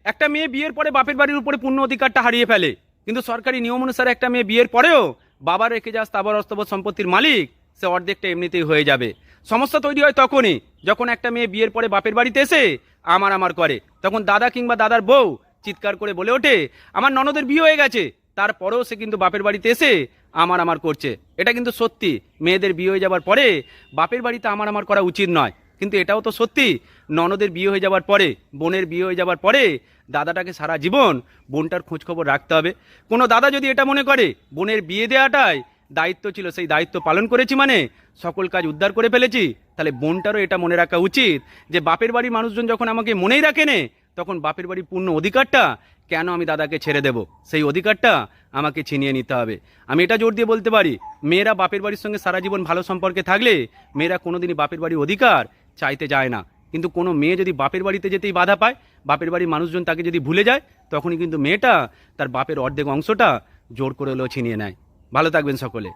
একটা মেয়ে বিয়ের পরে বাপের বাড়ির উপরে পূর্ণ অধিকারটা হারিয়ে ফেলে, কিন্তু সরকারি নিয়ম অনুসারে একটা মেয়ে বিয়ের পরেও বাবার রেখে যাওয়া স্থাবর অস্থাবর সম্পত্তির মালিক সে অর্ধেকটা এমনিতেই হয়ে যাবে। সমস্যা তৈরি হয় তখনই যখন একটা মেয়ে বিয়ের পরে বাপের বাড়িতে এসে আমার আমার করে, তখন দাদা কিংবা দাদার বউ চিৎকার করে বলে ওঠে আমার ননদের বিয়ে হয়ে গেছে, তারপরেও সে কিন্তু বাপের বাড়িতে এসে আমার আমার করছে। এটা কিন্তু সত্যি, মেয়েদের বিয়ে হয়ে যাওয়ার পরে বাপের বাড়িতে আমার আমার করা উচিত নয়, কিন্তু এটাও তো সত্যি ননদের বিয়ে হয়ে যাওয়ার পরে, বোনের বিয়ে হয়ে যাওয়ার পরে দাদাটাকে সারা জীবন বোনটার খোঁজখবর রাখতে হবে। কোনো দাদা যদি এটা মনে করে বোনের বিয়ে দেওয়াটাই দায়িত্ব ছিল, সেই দায়িত্ব পালন করেছি মানে সকল কাজ উদ্ধার করে ফেলেছি, তাহলে বোনটারও এটা মনে রাখা উচিত যে বাপের বাড়ির মানুষজন যখন আমাকে মনেই রাখেনে, তখন বাপের বাড়ির পূর্ণ অধিকারটা কেন আমি দাদাকে ছেড়ে দেব, সেই অধিকারটা আমাকে ছিনিয়ে নিতে হবে। আমি এটা জোর দিয়ে বলতে পারি, মেয়েরা বাপের বাড়ির সঙ্গে সারা জীবন ভালো সম্পর্কে থাকলে মেয়েরা কোনোদিনই বাপের বাড়ির অধিকার চাইতে যায় না, কিন্তু কোনো মেয়ে যদি বাপের বাড়িতে যেতেই বাধা পায়, বাপের বাড়ির মানুষজন তাকে যদি ভুলে যায়, তখনই কিন্তু মেয়েটা তার বাপের অর্ধেক অংশটা জোর করে হলেও ছিনিয়ে নেয়। ভালো থাকবেন সকলে।